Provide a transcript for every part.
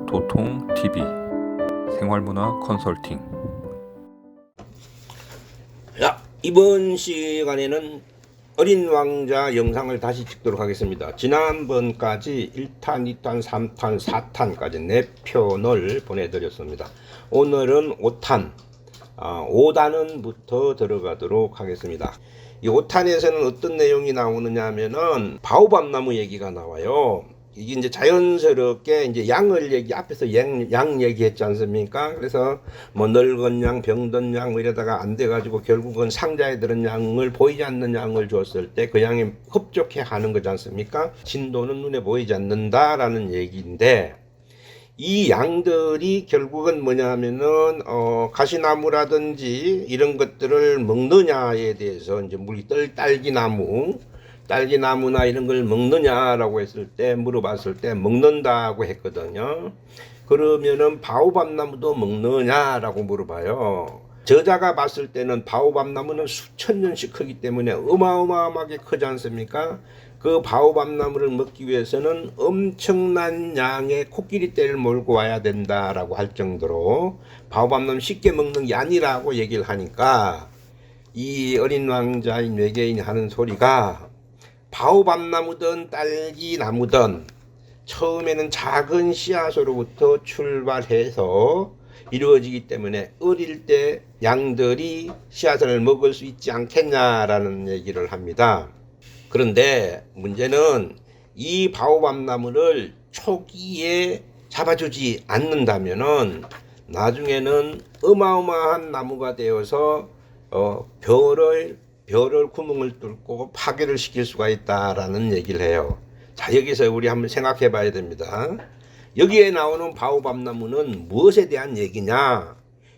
도통TV 생활문화 컨설팅. 자, 이번 시간에는 어린 왕자 영상을 다시 찍도록 하겠습니다. 지난번까지 1탄, 2탄, 3탄, 4탄까지 4편을 보내드렸습니다. 오늘은 5탄, 5단원부터 들어가도록 하겠습니다. 이 5탄에서는 어떤 내용이 나오느냐 하면은 바오밥나무 얘기가 나와요. 이게 이제 자연스럽게 이제 양을 앞에서 양 얘기했지 않습니까? 그래서 뭐 늙은 양, 병든 양 이러다가 안 돼가지고 결국은 상자에 들은 양을 보이지 않는 양을 줬을 때 그 양에 흡족해 하는 거지 않습니까? 진도는 눈에 보이지 않는다라는 얘기인데, 이 양들이 결국은 뭐냐 하면은 가시나무라든지 이런 것들을 먹느냐에 대해서 이제 딸기나무나 이런 걸 먹느냐라고 했을 때, 물어봤을 때 먹는다고 했거든요. 그러면은 바오밥나무도 먹느냐라고 물어봐요. 저자가 봤을 때는 바오밥나무는 수천 년씩 크기 때문에 어마어마하게 크지 않습니까? 그 바오밥나무를 먹기 위해서는 엄청난 양의 코끼리떼를 몰고 와야 된다라고 할 정도로 바오밥나무 쉽게 먹는 게 아니라고 얘기를 하니까, 이 어린 왕자인 외계인이 하는 소리가, 바오밥나무든 딸기나무든 처음에는 작은 씨앗으로부터 출발해서 이루어지기 때문에 어릴 때 양들이 씨앗을 먹을 수 있지 않겠냐라는 얘기를 합니다. 그런데 문제는 이 바오밥나무를 초기에 잡아주지 않는다면은 나중에는 어마어마한 나무가 되어서 별을 구멍을 뚫고 파괴를 시킬 수가 있다라는 얘기를 해요. 자, 여기서 우리 한번 생각해 봐야 됩니다. 여기에 나오는 바오밥나무는 무엇에 대한 얘기냐?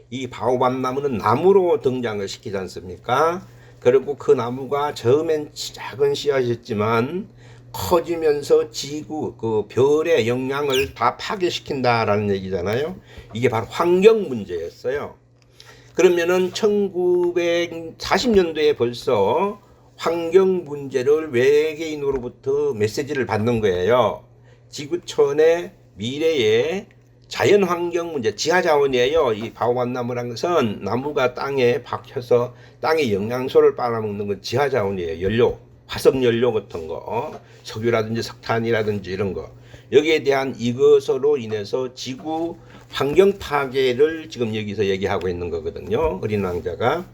이 바오밥나무는 나무로 등장을 시키지 않습니까? 그리고 그 나무가 처음엔 작은 씨앗이었지만 커지면서 지구, 그 별의 영향을 다 파괴시킨다라는 얘기잖아요. 이게 바로 환경 문제였어요. 그러면은 1940년도에 벌써 환경 문제를 외계인으로부터 메시지를 받는 거예요. 지구촌의 미래의 자연 환경 문제, 지하자원이에요. 이 바오밥나무라는 것은 나무가 땅에 박혀서 땅의 영양소를 빨아먹는 건 지하자원이에요. 연료, 화석연료 같은 거, 석유라든지 석탄이라든지 이런 거. 여기에 대한 이것으로 인해서 지구 환경 파괴를 지금 여기서 얘기하고 있는 거거든요. 어린 왕자가.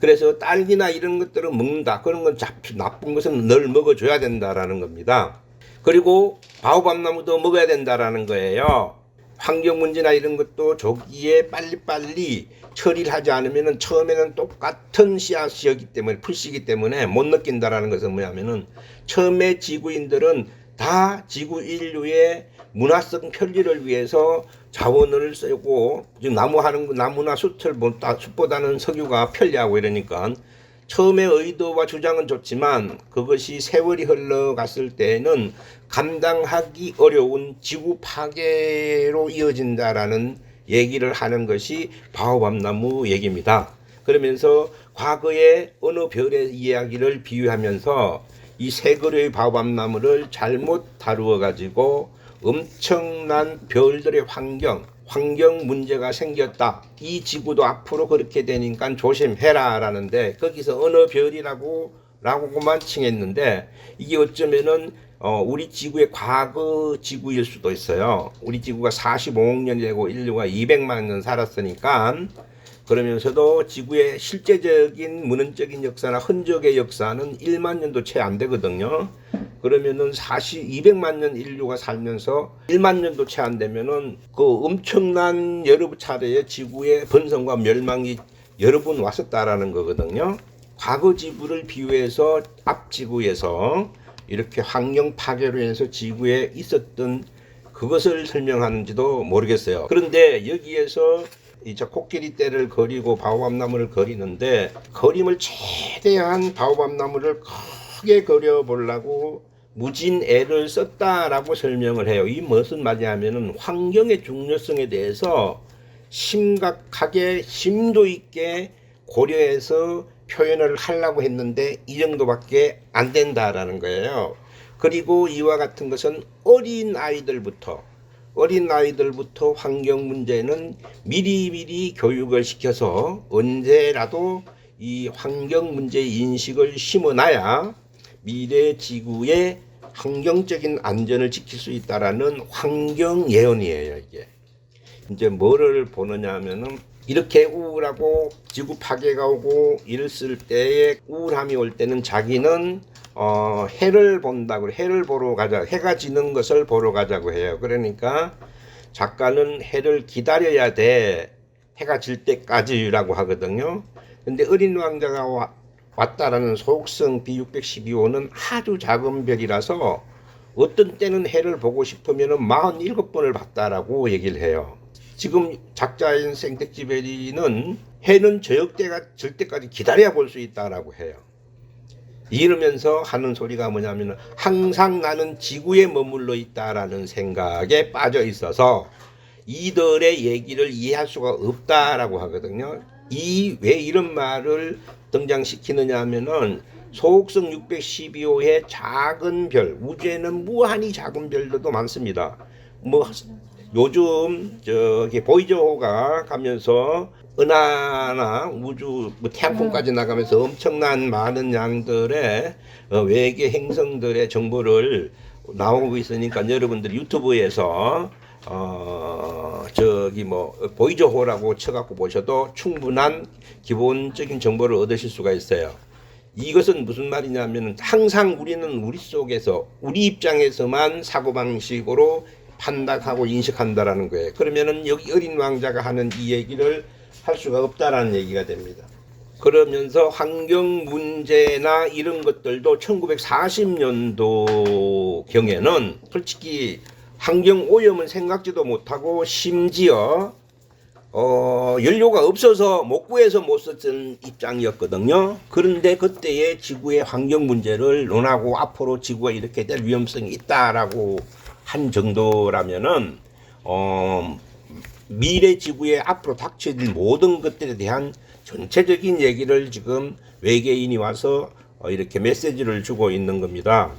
그래서 딸기나 이런 것들을 먹는다. 그런 건 나쁜 것은 늘 먹어줘야 된다라는 겁니다. 그리고 바오밥나무도 먹어야 된다라는 거예요. 환경 문제나 이런 것도 조기에 빨리빨리 처리를 하지 않으면 처음에는 똑같은 씨앗이었기 때문에, 풀씨이기 때문에 못 느낀다라는 것은 뭐냐면은, 처음에 지구인들은 다 지구 인류의 문화성 편리를 위해서 자원을 쓰고, 지금 나무나 숯보다는 석유가 편리하고 이러니까 처음에 의도와 주장은 좋지만 그것이 세월이 흘러갔을 때에는 감당하기 어려운 지구 파괴로 이어진다라는 얘기를 하는 것이 바오밥나무 얘기입니다. 그러면서 과거의 어느 별의 이야기를 비유하면서 이 세 그루의 바오밥나무를 잘못 다루어 가지고 엄청난 별들의 환경 문제가 생겼다. 이 지구도 앞으로 그렇게 되니까 조심해라 라는데, 거기서 어느 별이라고만 칭했는데, 이게 어쩌면은 우리 지구의 과거 지구일 수도 있어요. 우리 지구가 45억 년이 되고 인류가 200만 년 살았으니까, 그러면서도 지구의 실제적인 문헌적인 역사나 흔적의 역사는 1만 년도 채 안 되거든요. 그러면은 200만 년 인류가 살면서 1만 년도 채 안 되면은 그 엄청난 여러 차례의 지구의 번성과 멸망이 여러 번 왔었다라는 거거든요. 과거 지구를 비유해서 앞 지구에서 이렇게 환경 파괴로 인해서 지구에 있었던 그것을 설명하는지도 모르겠어요. 그런데 여기에서 이제 코끼리떼를 그리고 바오밥나무를 그리는데, 그림을 최대한 바오밥나무를 크게 그려보려고 무진 애를 썼다라고 설명을 해요. 이 무슨 말이냐면은 환경의 중요성에 대해서 심각하게 심도 있게 고려해서 표현을 하려고 했는데 이 정도밖에 안 된다라는 거예요. 그리고 이와 같은 것은 어린 아이들부터 어린 아이들부터 환경 문제는 미리미리 교육을 시켜서 언제라도 이 환경 문제 인식을 심어놔야 미래 지구의 환경적인 안전을 지킬 수 있다라는 환경 예언이에요. 이게 이제 뭐를 보느냐 하면은 이렇게 우울하고 지구 파괴가 오고 이랬을 때에 우울함이 올 때는 자기는 해를 본다고, 해를 보러 가자, 해가 지는 것을 보러 가자고 해요. 그러니까 작가는 해를 기다려야 돼, 해가 질 때까지라고 하거든요. 근데 어린 왕자가 왔다라는 소옥성 B612호는 아주 작은 별이라서 어떤 때는 해를 보고 싶으면 47번을 봤다라고 얘기를 해요. 지금 작자인 생텍쥐베리는 해는 저녁때가 질 때까지 기다려야 볼 수 있다라고 해요. 이러면서 하는 소리가 뭐냐면 항상 나는 지구에 머물러 있다라는 생각에 빠져 있어서 이들의 얘기를 이해할 수가 없다라고 하거든요. 왜 이런 말을 등장시키느냐 하면은 소옥성 612호의 작은 별, 우주에는 무한히 작은 별들도 많습니다. 뭐 요즘 저기 보이저호가 가면서 은하나 우주 태양풍까지 나가면서 엄청난 많은 양들의 외계 행성들의 정보를 나오고 있으니까 여러분들 유튜브에서 저기 뭐 보이저호라고 쳐갖고 보셔도 충분한 기본적인 정보를 얻으실 수가 있어요. 이것은 무슨 말이냐면 항상 우리는 우리 속에서 우리 입장에서만 사고방식으로 판단하고 인식한다라는 거예요. 그러면은 여기 어린 왕자가 하는 이 얘기를 할 수가 없다라는 얘기가 됩니다. 그러면서 환경 문제나 이런 것들도 1940년도 경에는 솔직히 환경 오염은 생각지도 못하고 심지어 연료가 없어서 못 구해서 못 썼던 입장이었거든요. 그런데 그때의 지구의 환경 문제를 논하고 앞으로 지구가 이렇게 될 위험성이 있다라고 한 정도라면은 미래 지구에 앞으로 닥쳐질 모든 것들에 대한 전체적인 얘기를 지금 외계인이 와서 이렇게 메시지를 주고 있는 겁니다.